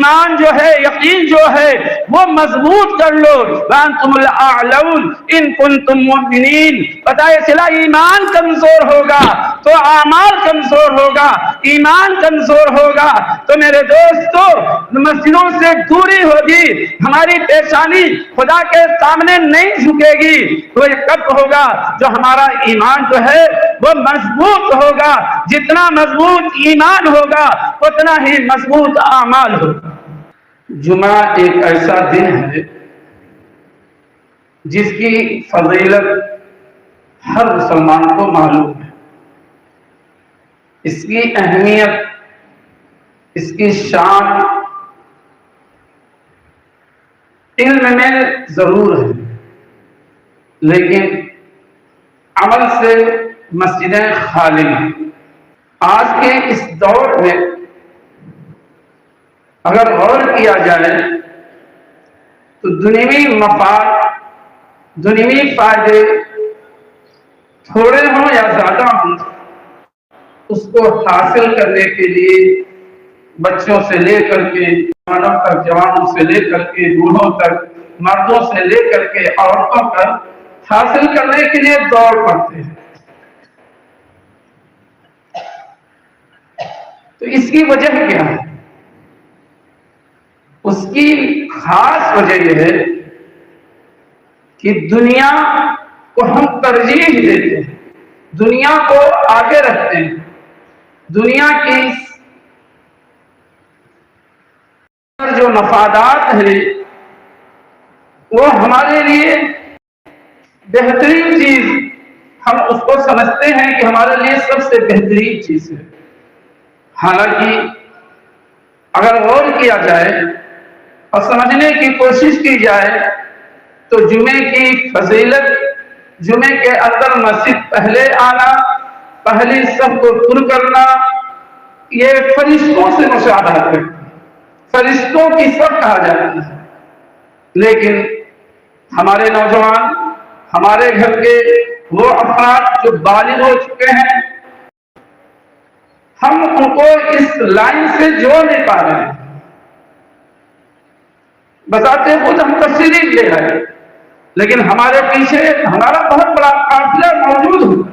ایمان جو ہے، یقین جو ہے وہ مضبوط کر لو۔ وانتم الاعلون ان کنتم مؤمنین۔ پتہ چلا ایمان کمزور ہوگا تو اعمال کمزور ہوگا، ایمان کمزور ہوگا تو میرے دوستو مسجدوں سے دوری ہوگی، ہماری پیشانی خدا کے سامنے نہیں جھکے گی۔ تو یہ کب ہوگا؟ جو ہمارا ایمان جو ہے وہ مضبوط ہوگا۔ جتنا مضبوط ایمان ہوگا اتنا ہی مضبوط اعمال ہوگا۔ جمعہ ایک ایسا دن ہے جس کی فضیلت ہر مسلمان کو معلوم ہے، اس کی اہمیت، اس کی شان علم میں ضرور ہے، لیکن عمل سے مسجدیں خالی ہیں۔ آج کے اس دور میں اگر غور کیا جائے تو دنیوی مفاد، دنیوی فائدے تھوڑے ہوں یا زیادہ ہوں، اس کو حاصل کرنے کے لیے بچوں سے لے کر کے جوانوں تک، جوانوں سے لے کر کے بوڑھوں تک، مردوں سے لے کر کے عورتوں تک حاصل کرنے کے لیے دوڑ پڑتے ہیں۔ تو اس کی وجہ کیا ہے؟ اس کی خاص وجہ یہ ہے کہ دنیا کو ہم ترجیح دیتے ہیں، دنیا کو آگے رکھتے ہیں، دنیا کی جو مفادات ہیں وہ ہمارے لیے بہترین چیز، ہم اس کو سمجھتے ہیں کہ ہمارے لیے سب سے بہترین چیز ہے۔ حالانکہ اگر غور کیا جائے اور سمجھنے کی کوشش کی جائے تو جمعے کی فضیلت، جمعے کے اندر مسجد پہلے آنا، پہلی صف کو پر کرنا، یہ فرشتوں سے مشابہت کرتا ہے، فرشتوں کی صف کہا جاتا ہے۔ لیکن ہمارے نوجوان، ہمارے گھر کے وہ افراد جو بالغ ہو چکے ہیں، ہم ان کو اس لائن سے جوڑ نہیں پا رہے ہیں۔ بذات خود ہم تشریف لے رہے ہیں، لیکن ہمارے پیچھے ہمارا بہت بڑا قافلہ موجود ہے۔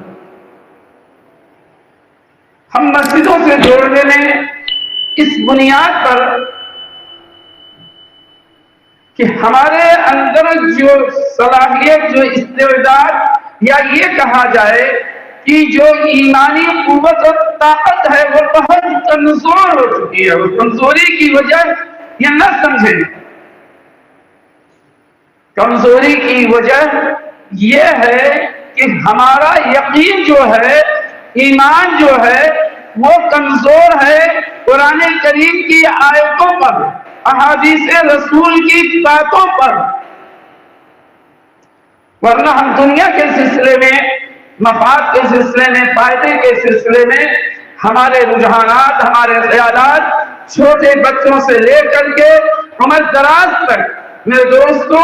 ہم مسجدوں سے جوڑنے میں اس بنیاد پر کہ ہمارے اندر جو صلاحیت، جو استعداد، یا یہ کہا جائے کہ جو ایمانی قوت اور طاقت ہے وہ بہت کمزور ہو چکی ہے۔ وہ کمزوری کی وجہ یہ نہ سمجھیں، کمزوری کی وجہ یہ ہے کہ ہمارا یقین جو ہے، ایمان جو ہے وہ کمزور ہے قرآن کریم کی آیتوں پر، احادیث رسول کی باتوں پر۔ ورنہ ہم دنیا کے سلسلے میں، مفاد کے سلسلے میں، فائدے کے سلسلے میں ہمارے رجحانات، ہمارے خیالات چھوٹے بچوں سے لے کر کے عمر دراز تک، میرے دوستوں،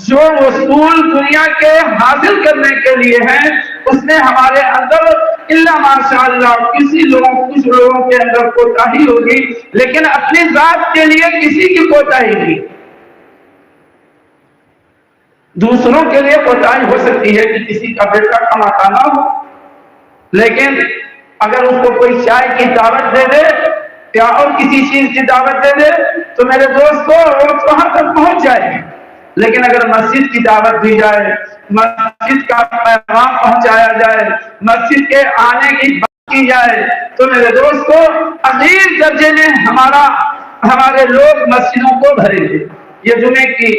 جو اصول دنیا کے حاصل کرنے کے لیے ہیں اس نے ہمارے اندر الا ماشاءاللہ کچھ لوگوں کے اندر کوتاہی ہوگی، لیکن اپنی ذات کے لیے کسی کی کوتاہی نہیں۔ دوسروں کے لیے کوتاہی ہو سکتی ہے کہ کسی کا بیٹا کماتا نہ ہو، لیکن اگر اس کو کوئی چائے کی دعوت دے دے یا اور کسی چیز کی دعوت دے دے تو میرے دوستوں وہاں تک پہنچ جائے گی۔ لیکن اگر مسجد کی دعوت دی جائے، مسجد کا پیغام پہنچایا جائے، مسجد کے آنے کی بات کی جائے تو میرے دوستوں اخیر درجے میں ہمارے لوگ مسجدوں کو بھریں گے۔ یہ جمعے کی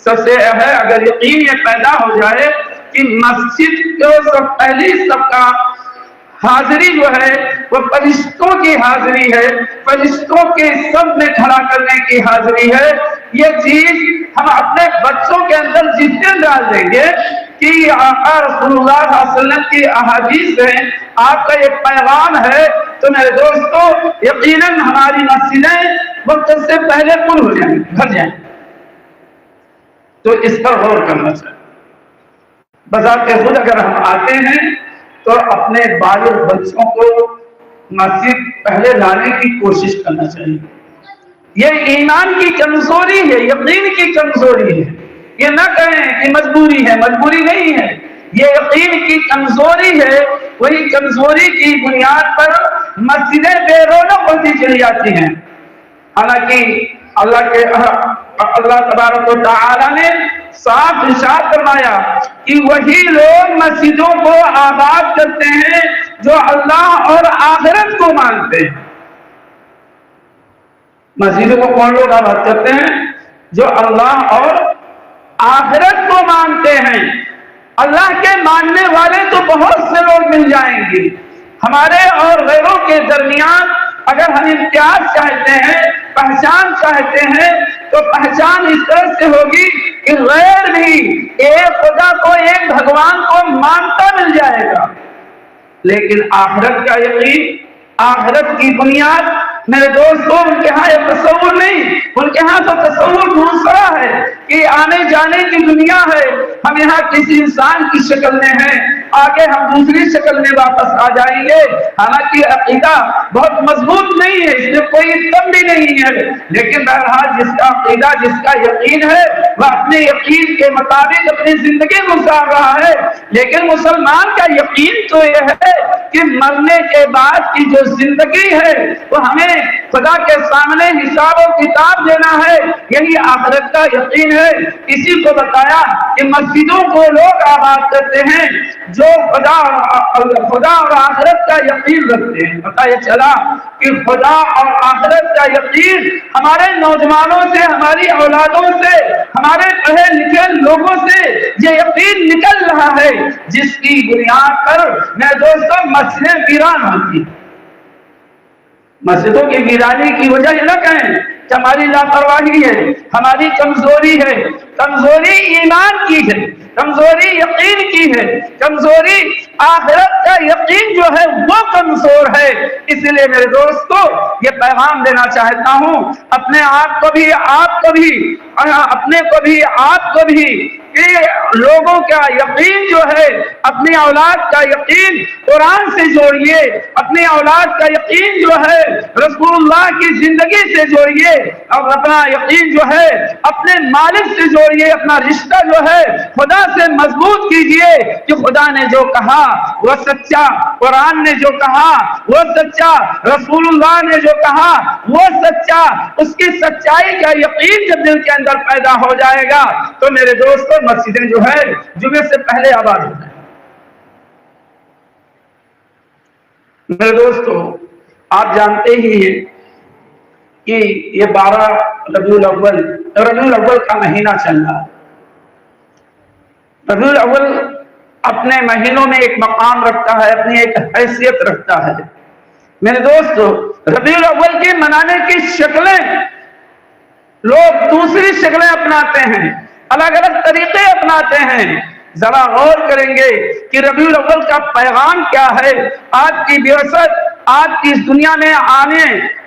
سب سے ہے، اگر یقین یہ پیدا ہو جائے کہ مسجد کو سب پہلی سب کا حاضری جو ہے وہ فرشتوں کی حاضری ہے، فرشتوں کے سب میں کھڑا کرنے کی حاضری ہے، یہ چیز ہم اپنے بچوں کے اندر جتنے ڈال دیں گے کہ آقا رسول اللہ صلی اللہ علیہ وسلم کی احادیث ہے، آپ کا یہ پیغام ہے، تو میرے دوستوں یقیناً ہماری مسجدیں وقت سے پہلے پر ہو جائیں، بھر جائیں۔ تو اس پر غور کرنا چاہیے۔ بذات خود اگر ہم آتے ہیں تو اپنے بالغ بچوں کو مسجد پہلے لانے کی کوشش کرنا چاہیے۔ یہ ایمان کی کمزوری ہے، یقین کی کمزوری ہے. یہ نہ کہیں کہ مجبوری ہے، مجبوری نہیں ہے، یہ یقین کی کمزوری ہے. وہی کمزوری کی بنیاد پر مسجدیں بے رونق ہوتی چلی جاتی ہیں. حالانکہ اللہ تبارک و تعالی نے صاف ارشاد فرمایا کہ وہی لوگ مسجدوں کو آباد کرتے ہیں جو اللہ اور آخرت کو مانتے ہیں. مسجدوں کو کون لوگ آباد کرتے ہیں؟ جو اللہ اور آخرت کو مانتے ہیں. اللہ کے ماننے والے تو بہت سے لوگ مل جائیں گے. ہمارے اور غیروں کے درمیان اگر ہم امتیاز چاہتے ہیں، پہچان چاہتے ہیں، تو پہچان اس طرح سے ہوگی کہ غیر بھی ایک خدا کو، ایک بھگوان کو مانتا مل جائے گا. لیکن آخرت کا یقین، آخرت کی بنیاد میرے دوستوں، ان کے ہاں یہ تصور نہیں، ان کے ہاں تو تصور دوسرا ہے کہ آنے جانے کی دنیا ہے. ہم یہاں کسی انسان کی شکل میں ہیں، آگے ہم دوسری شکل میں واپس آ جائیں گے. حالانکہ عقیدہ بہت مضبوط نہیں ہے، اس میں کوئی کم بھی نہیں ہے، لیکن بہرحال جس کا عقیدہ، جس کا یقین ہے، وہ اپنے یقین کے مطابق اپنی زندگی گزار رہا ہے. لیکن مسلمان کا یقین تو یہ ہے کہ مرنے کے بعد کی جو زندگی ہے وہ ہمیں خدا کے سامنے حساب و کتاب دینا ہے. یہی آخرت کا یقین ہے. اسی کو بتایا کہ مسجدوں کو لوگ آباد کرتے ہیں جو خدا اور آخرت کا یقین رکھتے ہیں. پتہ یہ چلا کہ خدا اور آخرت کا یقین ہمارے نوجوانوں سے، ہماری اولادوں سے، ہمارے پڑھے لکھے لوگوں سے یہ یقین نکل رہا ہے، جس کی بنیاد پر میں دوستوں مسجدیں ویران ہوتی. مسجدوں کی ویرانی کی وجہ یہ نہ کہیں کہ ہماری لاپرواہی ہے، ہماری کمزوری ہے. کمزوری ایمان کی ہے، کمزوری یقین کی ہے، کمزوری آخرت کا یقین جو ہے وہ کمزور ہے. اس لیے میرے دوستو یہ پیغام دینا چاہتا ہوں اپنے آپ کو بھی، آپ کو بھی، اپنے کو بھی، آپ کو بھی، کہ لوگوں کا یقین جو ہے، اپنی اولاد کا یقین قرآن سے جوڑیے، اپنی اولاد کا یقین جو ہے رسول اللہ کی زندگی سے جوڑیے، اور اپنا یقین جو ہے اپنے مالک سے جوڑیے. اپنا رشتہ جو ہے خدا سے مضبوط کیجئے کہ خدا نے جو کہا وہ سچا، قرآن نے جو کہا وہ سچا، رسول اللہ نے جو کہا وہ سچا. اس کی سچائی کا یقین جب دل کے اندر پیدا ہو جائے گا تو میرے دوستوں مسجدیں جو ہے جمعے سے پہلے آباد ہو جائیں. میرے دوستو آپ جانتے ہی ہیں کہ یہ 12 ربیع الاول کا مہینہ چل رہا ہے. ربیع الاول اپنے مہینوں میں ایک مقام رکھتا ہے، اپنی ایک حیثیت رکھتا ہے. میرے دوستو ربیع الاول کے منانے کی شکلیں لوگ دوسری شکلیں اپناتے ہیں، الگ الگ طریقے اپناتے ہیں. ذرا غور کریں گے کہ ربیع الاول کا پیغام کیا ہے. آج کی بعثت، آج کی اس دنیا میں آنے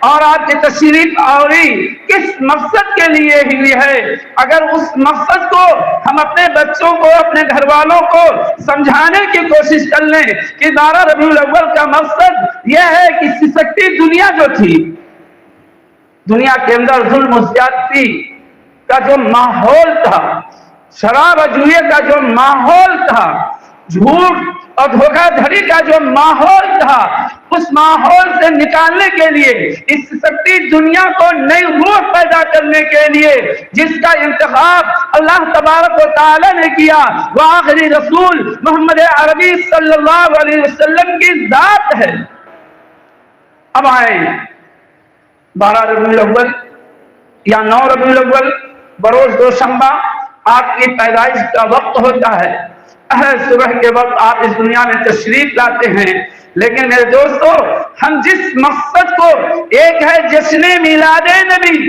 اور آج کی تشریف آوری کس مقصد کے لیے ہوئی ہے؟ اگر اس مقصد کو ہم اپنے بچوں کو، اپنے گھر والوں کو سمجھانے کی کوشش کر لیں کہ 12 ربیع الاول کا مقصد یہ ہے کہ سسکتی دنیا جو تھی، دنیا کے اندر ظلم و زیادتی کا جو ماحول تھا، شراب جوئے کا جو ماحول تھا، جھوٹ اور دھوکہ دھڑی کا جو ماحول تھا، اس ماحول سے نکالنے کے لیے، اس سکتی دنیا کو نئی روح پیدا کرنے کے لیے جس کا انتخاب اللہ تبارک و تعالی نے کیا وہ آخری رسول محمد عربی صلی اللہ علیہ وسلم کی ذات ہے. اب آئیں 12 ربیع الاول یا 9 ربیع الاول بروز دوشنبہ آپ کی پیدائش کا وقت ہوتا ہے. صبح کے وقت آپ اس دنیا میں تشریف لاتے ہیں. لیکن میرے دوستو ہم جس مقصد کو، ایک ہے جشن میلاد نبی.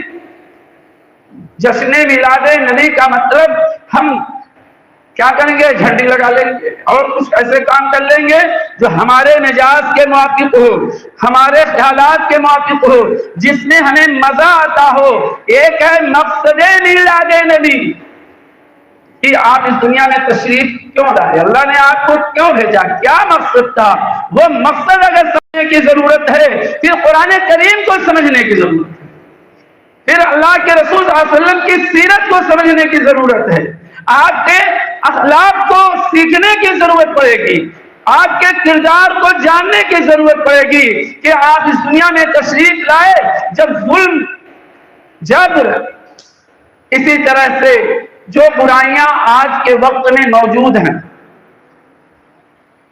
جشن میلاد نبی کا مطلب ہم کیا کریں گے؟ جھنڈی لگا لیں گے اور کچھ ایسے کام کر لیں گے جو ہمارے مزاج کے موافق ہو، ہمارے خیالات کے موافق ہو، جس میں ہمیں مزہ آتا ہو. ایک ہے مقصد میلاد نبی کہ آپ اس دنیا میں تشریف کیوں لائے، اللہ نے آپ کو کیوں بھیجا، کیا مقصد تھا. وہ مقصد اگر سمجھنے کی ضرورت ہے پھر قرآن کریم کو سمجھنے کی ضرورت ہے. پھر اللہ کے رسول صلی اللہ علیہ وسلم کی سیرت کو سمجھنے کی ضرورت ہے، آپ کے اخلاق کو سیکھنے کی ضرورت پڑے گی، آپ کے کردار کو جاننے کی ضرورت پڑے گی کہ آپ اس دنیا میں تشریف لائے جب ظلم، جبر، اسی طرح سے جو برائیاں آج کے وقت میں موجود ہیں،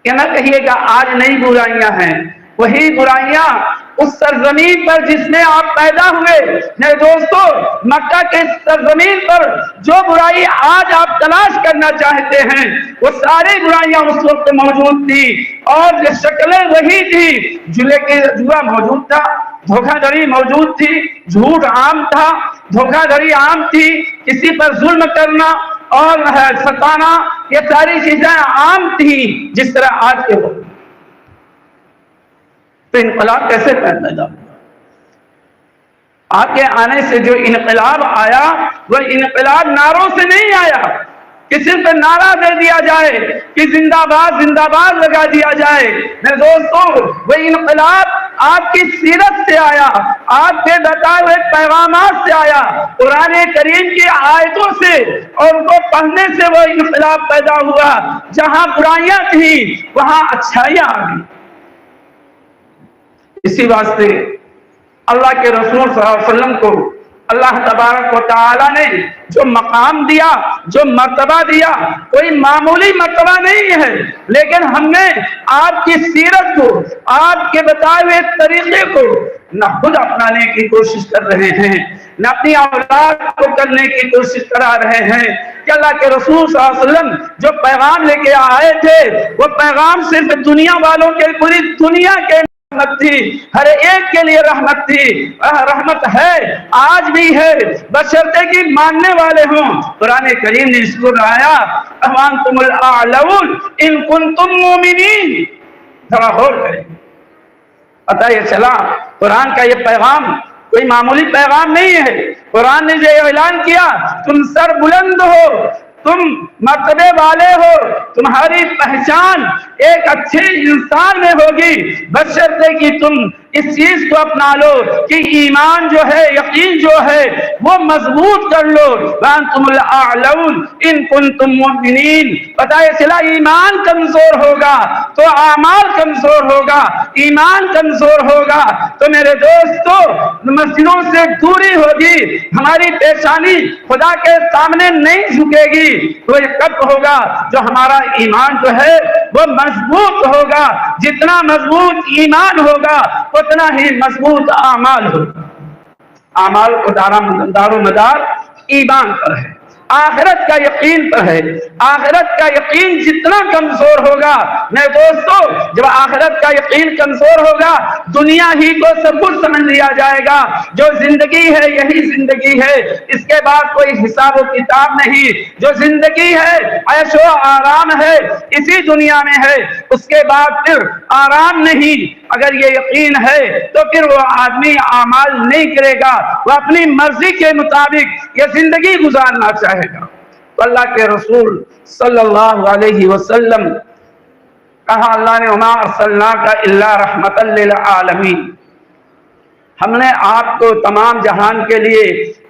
کہ نہ کہیے گا آج نئی برائیاں ہیں، وہی برائیاں اس سرزمین پر جس میں آپ پیدا ہوئے، میرے دوستو، مکہ کے سرزمین پر جو برائی آج آپ تلاش کرنا چاہتے ہیں وہ ساری برائیاں اس وقت موجود تھی، اور یہ شکلیں وہی تھی، جوا موجود تھا، دھوکہ دھڑی موجود تھی، جھوٹ عام تھا، دھوکہ دھڑی عام تھی، کسی پر ظلم کرنا اور ستانا، یہ ساری چیزیں عام تھی جس طرح آج کے وقت۔ تو انقلاب کیسے پیدا ہوا؟ آپ کے آنے سے جو انقلاب آیا وہ انقلاب نعروں سے نہیں آیا کہ صرف نعرہ دے دیا جائے کہ زندہ باد لگا دیا جائے، میرے دوستو، وہ انقلاب آپ کی سیرت سے آیا، آپ کے بتائے ہوئے پیغامات سے آیا، قرآن کریم کی آیتوں سے، اور ان کو پڑھنے سے وہ انقلاب پیدا ہوا۔ جہاں برائیاں تھیں وہاں اچھائیاں آ گئی۔ اسی واسطے اللہ کے رسول صلی اللہ علیہ وسلم کو اللہ تبارک و تعالی نے جو مقام دیا، جو مرتبہ دیا، کوئی معمولی مرتبہ نہیں ہے، لیکن ہم نے آپ کی سیرت کو، آپ کے بتائے ہوئے طریقے کو نہ خود اپنانے کی کوشش کر رہے ہیں، نہ اپنی اولاد کو کرنے کی کوشش کرا رہے ہیں، کہ اللہ کے رسول صلی اللہ علیہ وسلم جو پیغام لے کے آئے تھے وہ پیغام صرف دنیا والوں کے، پوری دنیا کے رحمت تھی، ہر ایک کے لیے رحمت تھی، رحمت ہے، آج بھی ہے، بشرطے کی ماننے والے ہوں۔ قرآن کریم نے اس کو لایا، اَوَانْتُمُ الْأَعْلَوْنَ إِن كُنتُم مُؤْمِنِينَ۔ ذرا غور کریں، پتہ یہ چلا قرآن کا یہ پیغام کوئی معمولی پیغام نہیں ہے۔ قرآن نے جو اعلان کیا، تم سر بلند ہو، تم مرتبے والے ہو، تمہاری پہچان ایک اچھے انسان میں ہوگی، بشرطے کہ تم اس چیز کو اپنا لو کہ ایمان جو ہے، یقین جو ہے وہ مضبوط کر لو۔ وَأَنْتُمُ الْأَعْلَوْنَ إِن كُنتُم مُؤْمِنِينَ۔ پتہ یہ چلا ایمان کمزور ہوگا تو اعمال کمزور ہوگا، ایمان کمزور ہوگا تو میرے دوستو مسجدوں سے دوری ہوگی، ہماری پیشانی خدا کے سامنے نہیں جھکے گی۔ تو یہ کب ہوگا؟ جو ہمارا ایمان جو ہے وہ مضبوط ہوگا، جتنا مضبوط ایمان ہوگا اتنا ہی مضبوط اعمال ہوگا۔ اعمال کو دار و مدار ایمان پر ہے، آخرت کا یقین پر ہے۔ آخرت کا یقین جتنا کمزور ہوگا، میرے دوستو، جب آخرت کا یقین کمزور ہوگا دنیا ہی کو سب کچھ سمجھ لیا جائے گا، جو زندگی ہے یہی زندگی ہے، اس کے بعد کوئی حساب و کتاب نہیں، جو زندگی ہے عیش و آرام ہے، اسی دنیا میں ہے، اس کے بعد پھر آرام نہیں۔ اگر یہ یقین ہے تو پھر وہ آدمی اعمال نہیں کرے گا، وہ اپنی مرضی کے مطابق یہ زندگی گزارنا چاہے گا۔ تو اللہ کے رسول صلی اللہ علیہ وسلم کہا، اللہ نے وما ارسلناک الا رحمۃ للعالمین، ہم نے آپ کو تمام جہان کے لیے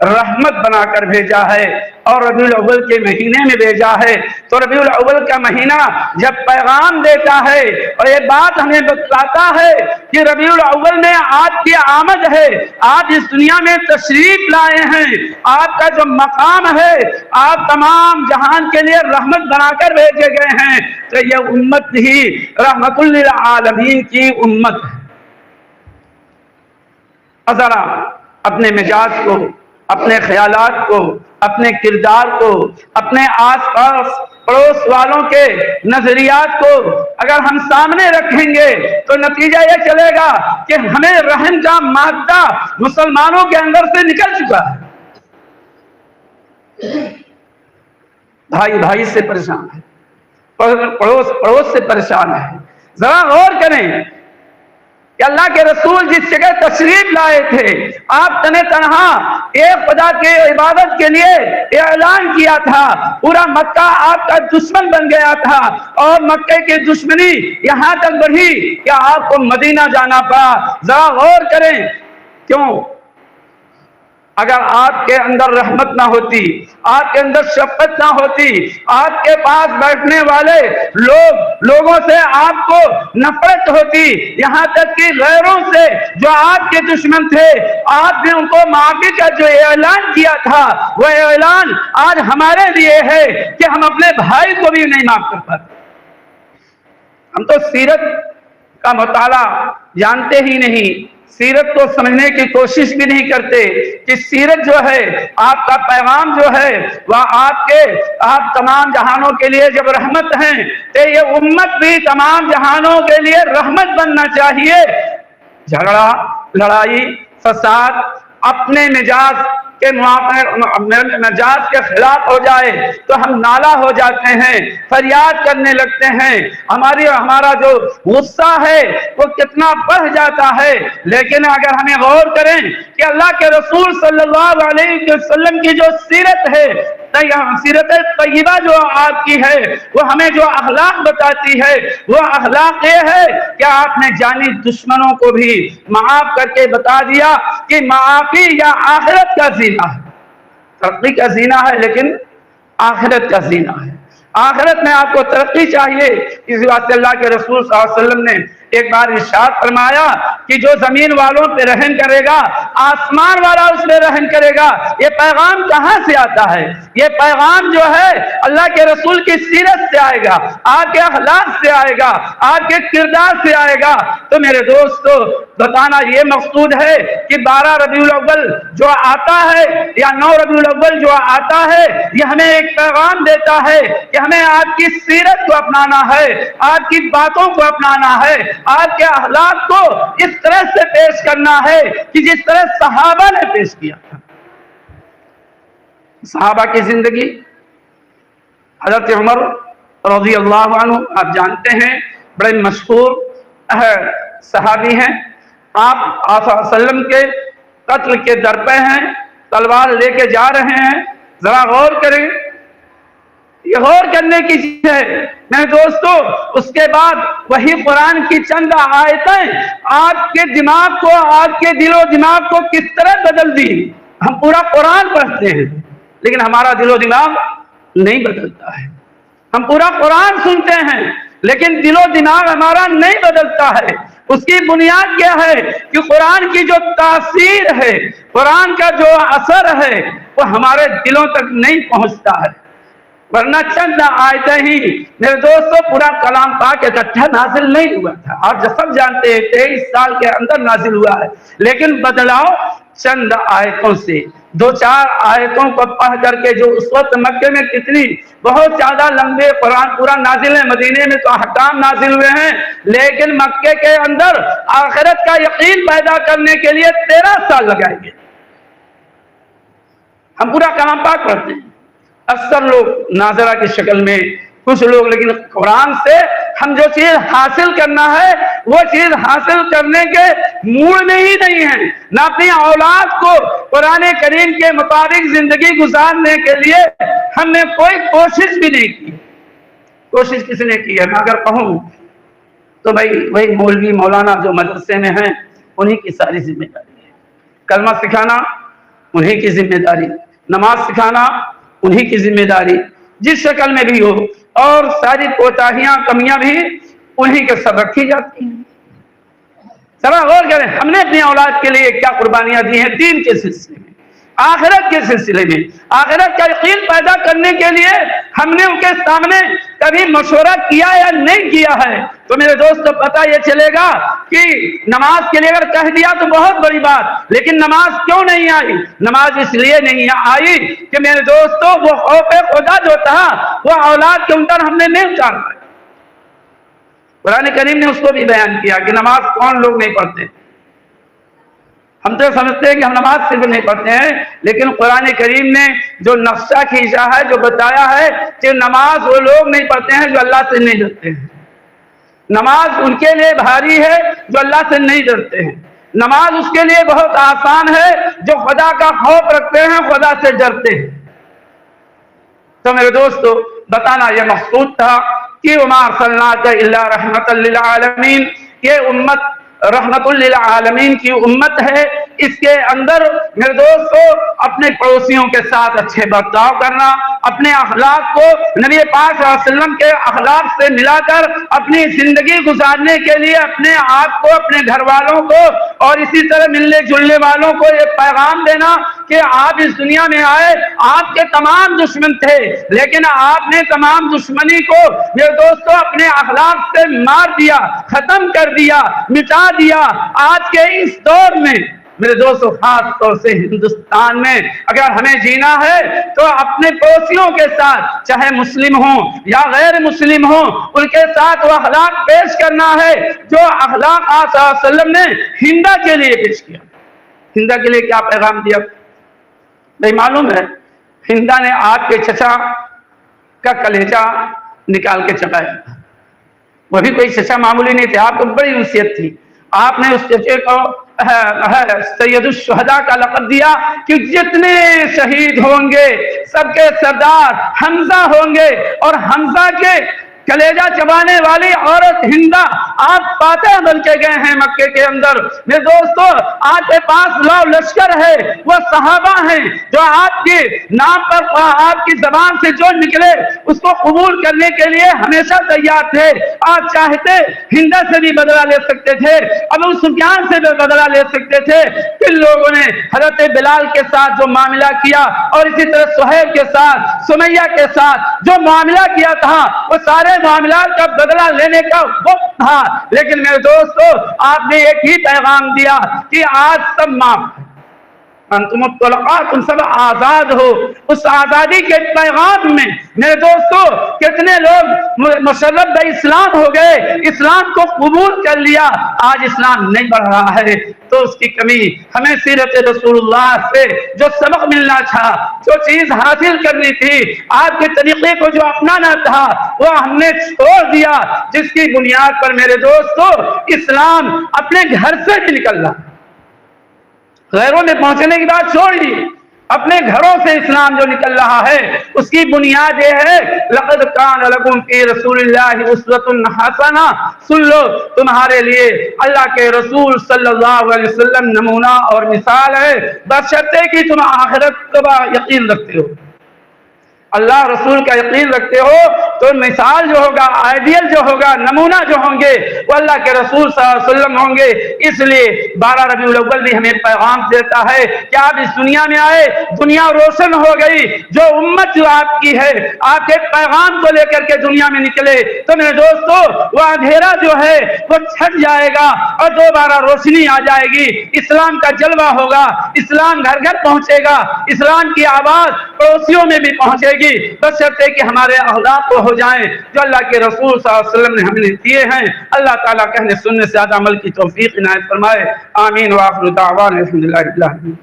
رحمت بنا کر بھیجا ہے، اور ربیع الاول کے مہینے میں بھیجا ہے۔ تو ربیع الاول کا مہینہ جب پیغام دیتا ہے اور یہ بات ہمیں بتلاتا ہے کہ ربیع الاول میں آپ کی آمد ہے، آپ اس دنیا میں تشریف لائے ہیں، آپ کا جو مقام ہے، آپ تمام جہان کے لیے رحمت بنا کر بھیجے گئے ہیں، تو یہ امت ہی رحمت للعالمین کی امت ہے۔ ذرا اپنے مزاج کو، اپنے خیالات کو، اپنے کردار کو، اپنے آس پاس پڑوس والوں کے نظریات کو اگر ہم سامنے رکھیں گے تو نتیجہ یہ چلے گا کہ ہمیں رحم کا مادہ مسلمانوں کے اندر سے نکل چکا ہے۔ بھائی بھائی سے پریشان ہے، پڑوس سے پریشان ہے۔ ذرا غور کریں کہ اللہ کے رسول جس جگہ تشریف لائے تھے، آپ تنہا ایک خدا کے عبادت کے لیے اعلان کیا تھا، پورا مکہ آپ کا دشمن بن گیا تھا، اور مکہ کی دشمنی یہاں تک بڑھی کہ آپ کو مدینہ جانا پڑا۔ ذرا غور کریں، کیوں؟ اگر آپ کے اندر رحمت نہ ہوتی، آپ کے اندر شفقت نہ ہوتی، آپ کے پاس بیٹھنے والے لوگوں سے آپ کو نفرت ہوتی، یہاں تک کہ غیروں سے جو آپ کے دشمن تھے آپ نے ان کو معافی کا جو اعلان کیا تھا، وہ اعلان آج ہمارے لیے ہے کہ ہم اپنے بھائی کو بھی نہیں معاف کر پاتے۔ ہم تو سیرت کا مطالعہ جانتے ہی نہیں، سیرت کو سمجھنے کی کوشش بھی نہیں کرتے کہ سیرت جو ہے، آپ کا پیغام جو ہے وہ آپ تمام جہانوں کے لیے جب رحمت ہیں تو یہ امت بھی تمام جہانوں کے لیے رحمت بننا چاہیے۔ جھگڑا، لڑائی، فساد اپنے مزاج کے خلاف ہو جائے تو ہم نالا ہو جاتے ہیں، فریاد کرنے لگتے ہیں، ہمارا جو غصہ ہے وہ کتنا بڑھ جاتا ہے۔ لیکن اگر ہمیں غور کریں کہ اللہ کے رسول صلی اللہ علیہ وسلم کی جو سیرت ہے، سیرت طیبہ جو آپ کی ہے، وہ ہمیں جو اخلاق بتاتی ہے وہ اخلاق یہ ہے کہ آپ نے جانی دشمنوں کو بھی معاف کر کے بتا دیا کہ معافی یا آخرت کا زینہ ہے۔ ترقی کا زینہ ہے لیکن آخرت کا زینہ ہے۔ آخرت میں آپ کو ترقی چاہیے، اس واسطے اللہ کے رسول صلی اللہ علیہ وسلم نے ایک بار ارشاد فرمایا کہ جو زمین والوں پہ رحم کرے گا آسمان والا اس پہ رحم کرے گا۔ یہ پیغام کہاں سے آتا ہے؟ یہ پیغام جو ہے اللہ کے رسول کی سیرت سے آئے گا، آپ کے اخلاق سے آئے گا، آپ کے کردار سے آئے گا۔ تو میرے دوستو، بتانا یہ مقصود ہے کہ 12 ربیع الاول جو آتا ہے یا 9 ربیع الاول جو آتا ہے، یہ ہمیں ایک پیغام دیتا ہے کہ ہمیں آپ کی سیرت کو اپنانا ہے، آپ کی باتوں کو اپنانا ہے، آپ کے اخلاق کو اس طرح سے پیش کرنا ہے کہ جس طرح صحابہ نے پیش کیا تھا۔ صحابہ کی زندگی، حضرت عمر رضی اللہ عنہ آپ جانتے ہیں، بڑے مشہور صحابی ہیں۔ آپ صلی اللہ علیہ وسلم کے قتل کے درپے ہیں، تلوار لے کے جا رہے ہیں۔ ذرا غور کریں، یہ غور کرنے کی چیز ہے میرے دوستو۔ اس کے بعد وہی قرآن کی چند آیتیں آپ کے دماغ کو، آپ کے دل و دماغ کو کس طرح بدل دی۔ ہم پورا قرآن پڑھتے ہیں لیکن ہمارا دل و دماغ نہیں بدلتا ہے۔ ہم پورا قرآن سنتے ہیں لیکن دل و دماغ ہمارا نہیں بدلتا ہے۔ اس کی بنیاد کیا ہے کہ قرآن کی جو تاثیر ہے، قرآن کا جو اثر ہے وہ ہمارے دلوں تک نہیں پہنچتا ہے۔ ورنہ چند آیتیں ہی میرے دوستو، پورا کلام پاک اکٹھا نازل نہیں ہوا تھا۔ آپ سب جانتے ہیں 23 سال کے اندر نازل ہوا ہے، لیکن بدلاؤ چند آیتوں سے، 2-4 آیتوں کو پڑھ کر کے جو اس وقت مکے میں کتنی بہت زیادہ لمبے قرآن پورا نازل ہے، مدینے میں تو احکام نازل ہوئے ہیں، لیکن مکے کے اندر آخرت کا یقین پیدا کرنے کے لیے 13 سال لگائے گئے۔ ہم پورا کلام پاک پڑھتے ہیں، اکثر لوگ ناظرہ کی شکل میں، کچھ لوگ، لیکن قرآن سے ہم جو چیز حاصل کرنا ہے وہ چیز حاصل کرنے کے موڈ میں ہی نہیں ہے، نہ اپنی اولاد کو قرآن کریم کے مطابق زندگی گزارنے کے لیے ہم نے کوئی کوشش بھی نہیں کی۔ کوشش کس نے کی ہے؟ میں اگر کہوں تو وہی مولوی مولانا جو مدرسے میں ہیں انہی کی ساری ذمہ داری ہے۔ کلمہ سکھانا انہی کی ذمہ داری، نماز سکھانا انہی کی ذمہ داری، جس شکل میں بھی ہو، اور ساری کوتاہیاں کمیاں بھی انہی کے سب رکھی جاتی ہیں۔ ذرا غور کریں، ہم نے اپنی اولاد کے لیے کیا قربانیاں دی ہیں دین کے سلسلے میں، آخرت کے سلسلے میں۔ آخرت کا یقین پیدا کرنے کے لیے ہم نے ان کے سامنے کبھی مشورہ کیا یا نہیں کیا ہے؟ تو میرے دوستو پتہ یہ چلے گا کہ نماز کے لیے اگر کہہ دیا تو بہت بڑی بات، لیکن نماز کیوں نہیں آئی؟ نماز اس لیے نہیں آئی کہ میرے دوستو وہ خوف خدا جو تھا وہ اولاد کے اندر ہم نے نہیں اتارا۔ قرآن کریم نے اس کو بھی بیان کیا کہ نماز کون لوگ نہیں پڑھتے۔ ہم تو سمجھتے ہیں کہ ہم نماز صرف نہیں پڑھتے ہیں، لیکن قرآن کریم نے جو نقشہ کھینچا ہے، جو بتایا ہے کہ نماز وہ لوگ نہیں پڑھتے ہیں جو اللہ سے نہیں ڈرتے ہیں۔ نماز ان کے لیے بھاری ہے جو اللہ سے نہیں ڈرتے ہیں۔ نماز اس کے لیے بہت آسان ہے جو خدا کا خوف رکھتے ہیں، خدا سے ڈرتے ہیں۔ تو میرے دوستو بتانا یہ مقصود تھا کہ وما ارسلناک الا رحمۃ للعالمین، یہ امت رحمت للعالمین کی امت ہے، اس کے اندر میرے دوستو اپنے پڑوسیوں کے ساتھ اچھے برتاؤ کرنا، اپنے اخلاق کو نبی پاک صلی اللہ علیہ وسلم کے اخلاق سے ملا کر اپنی زندگی گزارنے کے لیے اپنے آپ کو، اپنے گھر والوں کو اور اسی طرح ملنے جلنے والوں کو یہ پیغام دینا کہ آپ اس دنیا میں آئے، آپ کے تمام دشمن تھے لیکن آپ نے تمام دشمنی کو میرے دوستو اپنے اخلاق سے مار دیا، ختم کر دیا، مٹا دیا۔ آج کے اس دور میں میرے دوستو خاص طور سے ہندوستان میں اگر ہمیں جینا ہے تو اپنے پڑوسیوں کے ساتھ چاہے مسلم ہوں یا غیر مسلم ہوں ان کے ساتھ وہ اخلاق پیش کرنا ہے جو اخلاق آپ صلی اللہ علیہ وسلم نے ہندا کے لیے پیش کیا۔ ہندا کے لیے کیا پیغام دیا بھائی معلوم ہے؟ ہندا نے آپ کے چچا کا کلیجہ نکال کے چبایا، وہ بھی کوئی چچا معمولی نہیں تھے، آپ کو بڑی وصیت تھی، آپ نے اس چچے کو سید الشہداء کا لقب دیا کہ جتنے شہید ہوں گے سب کے سردار حمزہ ہوں گے، اور حمزہ کے کلیجہ چبانے والی عورت ہندا آپ فاتح بن کے گئے ہیں مکے کے اندر۔ میرے دوستو آپ کے پاس لاؤ لشکر ہے، وہ صحابہ ہیں جو آپ کے نام پر آپ کی زبان سے جو نکلے اس کو قبول کرنے کے لیے ہمیشہ تیار تھے۔ آپ چاہتے ہندا سے بھی بدلہ لے سکتے تھے، ابو سفیان سے بھی بدلہ لے سکتے تھے، کن لوگوں نے حضرت بلال کے ساتھ جو معاملہ کیا اور اسی طرح سہیل کے ساتھ، سمیہ کے ساتھ جو معاملہ کیا تھا وہ سارے معاملات کا بدلہ لینے کا وقت تھا، لیکن میرے دوستو آپ نے ایک ہی پیغام دیا کہ آج سب معاف، انتم الطلقاء، تم سب آزاد ہو۔ اس آزادی کے پیغام میں میرے دوستو کتنے لوگ مشرف بے اسلام ہو گئے، اسلام کو قبول کر لیا، آج اسلام نہیں بڑھ رہا ہے تو اس کی کمی ہمیں سیرت رسول اللہ سے جو سبق ملنا تھا، جو چیز حاصل کرنی تھی، آپ کے طریقے کو جو اپنانا تھا وہ ہم نے چھوڑ دیا، جس کی بنیاد پر میرے دوستو اسلام اپنے گھر سے بھی نکل رہا، غیروں میں پہنچنے کی بات چھوڑ دی، اپنے گھروں سے اسلام جو نکل رہا ہے اس کی بنیاد یہ ہے لقد کان لکم فی رسول اللہ اسوۃ حسنہ، سن لو تمہارے لیے اللہ کے رسول صلی اللہ علیہ وسلم نمونہ اور مثال ہے، بشرطے کہ تم آخرت کا یقین رکھتے ہو، اللہ رسول کا یقین رکھتے ہو تو مثال جو ہوگا، آئیڈیل جو ہوگا، نمونہ جو ہوں گے وہ اللہ کے رسول صلی اللہ علیہ وسلم ہوں گے۔ اس لیے 12 ربیع الاول بھی ہمیں پیغام دیتا ہے کہ آپ اس دنیا میں آئے، دنیا روشن ہو گئی، جو امت جو آپ کی ہے آپ کے پیغام کو لے کر کے دنیا میں نکلے تو میرے دوستو وہ اندھیرا جو ہے وہ چھٹ جائے گا اور دوبارہ روشنی آ جائے گی، اسلام کا جلوہ ہوگا، اسلام گھر گھر پہنچے گا، اسلام کی آواز پڑوسیوں میں بھی پہنچے گی، بشرطے کہ ہمارے اخلاق کو ہو جائیں جو اللہ کے رسول صلی اللہ علیہ وسلم نے ہمیں دیے ہیں۔ اللہ تعالیٰ کہنے سننے سے زیادہ عمل کی توفیق عنایت فرمائے، آمین، وآخر دعوانا الحمدللہ رب العالمین۔